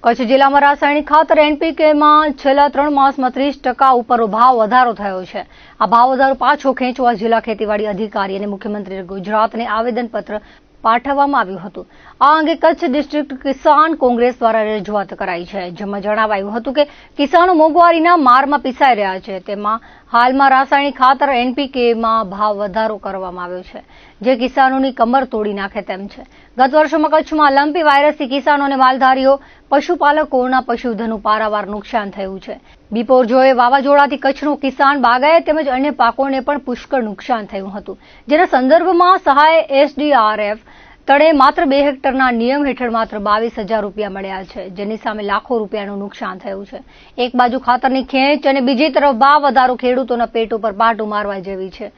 કચ્છ જિલ્લામાં રાસાયણિક ખાતર એનપીકેમાં છેલ્લા 3 માસમાં 30% ઉપર ભાવ વધારો થયો છે। આ ભાવ વધારો પાછો ખેંચવા જિલ્લા ખેતીવાડી અધિકારી અને મુખ્યમંત્રી ગુજરાતને આવેદનપત્ર પાઠવવામાં આવ્યું હતું। આ અંગે કચ્છ ડિસ્ટ્રિક્ટ કિસાન કોંગ્રેસ દ્વારા રજૂઆત કરાઈ છે, જેમાં જણાવાયું હતું કે કિસાનો મોંઘવારીના મારમાં પીસાઈ રહ્યા છે। તેમાં હાલમાં રાસાયણિક ખાતર એનપીકેમાં ભાવ વધારો કરવામાં આવ્યો છે, જે કિસાનોની કમર તોડી નાખે તેમ છે। ગત વર્ષોમાં કચ્છમાં લંપી વાયરસથી કિસાનો અને માલધારીઓ પશુપાલકોના પશુધનનું પારાવાર નુકસાન થયું છે। બિપોરજોય વાવાઝોડાથી કચ્છનું કિસાન બાગાયત તેમજ અન્ય પાકોને પણ પુષ્કળ નુકસાન થયું હતું, જેના સંદર્ભમાં સહાય એસડીઆરએફ તળે માત્ર 2 હેક્ટરના નિયમ હેઠળ માત્ર 22,000 રૂપિયા મળ્યા છે, જેની સામે લાખો રૂપિયાનું નુકસાન થયું છે। એક બાજુ ખાતરની ખેંચ અને બીજી તરફ ભાવ વધારો ખેડૂતોના પેટ ઉપર પાટું મારવા જેવી છે।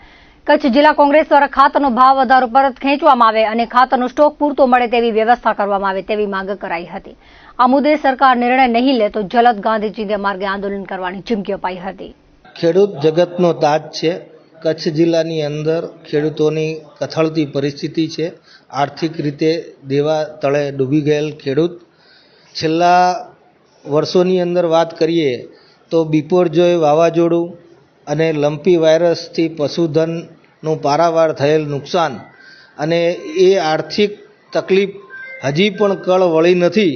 કચ્છ જિલ્લા કોંગ્રેસ દ્વારા ખાતરનો ભાવ વધારો પરત ખેંચવામાં આવે અને ખાતરનો સ્ટોક પૂરતો મળે તેવી વ્યવસ્થા કરવામાં આવે તેવી માંગ કરાઈ હતી। આ મુદ્દે સરકાર નિર્ણય નહીં લે તો જલદ ગાંધીજીના માર્ગે આંદોલન કરવાની ચીમકી અપાઈ હતી। ખેડૂત જગતનો તાજ છે। કચ્છ જિલ્લાની અંદર ખેડૂતોની કથળતી પરિસ્થિતિ છે। આર્થિક રીતે દેવા તળે ડૂબી ગયેલ ખેડૂત છેલ્લા વર્ષોની અંદર વાત કરીએ તો બિપોરજોય વાવાઝોડું અને લંપી વાયરસથી પશુધનનું પારાવાર થયેલ નુકસાન અને એ આર્થિક તકલીફ હજી પણ કળ વળી નથી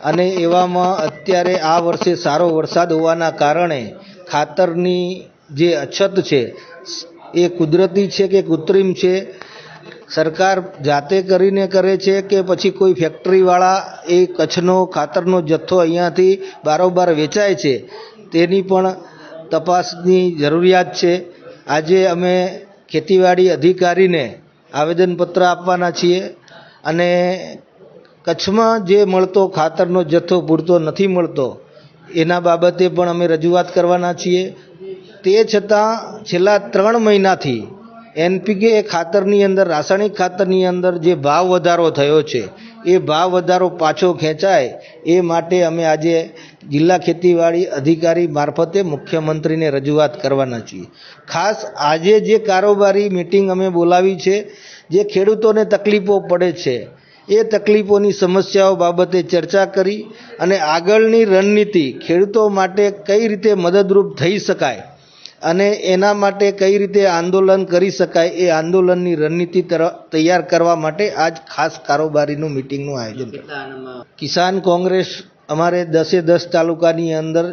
અને એવામાં અત્યારે આ વર્ષે સારો વરસાદ હોવાના કારણે ખાતરની જે અછત છે એ કુદરતી છે કે કૃત્રિમ છે, સરકાર જાતે કરીને કરે છે કે પછી કોઈ ફેક્ટરીવાળા એ કચ્છનો ખાતરનો જથ્થો અહીંયાથી બારોબાર વેચાય છે, તેની પણ તપાસની જરૂરિયાત છે। આજે અમે ખેતીવાડી અધિકારીને આવેદનપત્ર આપવાના છીએ અને કચ્છમાં જે મળતો ખાતરનો જથ્થો પૂરતો નથી મળતો એના બાબતે પણ અમે રજૂઆત કરવાના છીએ। તે છતાં છેલ્લા 3 મહિનાથી એનપીકે ખાતરની અંદર રાસાયણિક ખાતરની અંદર જે ભાવ વધારો થયો છે એ ભાવ વધારો પાછો ખેંચાય એ માટે અમે આજે જિલ્લા ખેતીવાડી અધિકારી મારફતે મુખ્યમંત્રીને રજૂઆત કરવાના છીએ। ખાસ આજે જે કારોબારી મિટિંગ અમે બોલાવી છે, જે ખેડૂતોને તકલીફો પડે છે એ તકલીફોની સમસ્યાઓ બાબતે ચર્ચા કરી અને આગળની રણનીતિ ખેડૂતો માટે કઈ રીતે મદદરૂપ થઈ શકાય અને એના માટે કઈ રીતે આંદોલન કરી શકાય એ આંદોલનની રણનીતિ તૈયાર કરવા માટે આજ ખાસ કારોબારીનું મિટિંગનું આયોજન કર્યું। કિસાન કોંગ્રેસ અમારે 10 તાલુકાની અંદર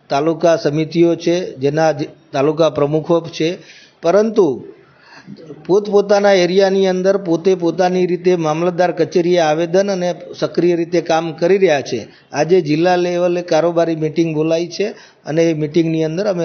તાલુકા સમિતિઓ છે, જેના તાલુકા પ્રમુખો છે, પરંતુ પોતપોતાના એરિયાની અંદર પોતે પોતાની રીતે મામલતદાર કચેરીએ આવેદન અને સક્રિય રીતે કામ કરી રહ્યા છે। આજે જિલ્લા લેવલે કારોબારી મિટિંગ બોલાઈ છે અને એ મિટિંગની અંદર અમે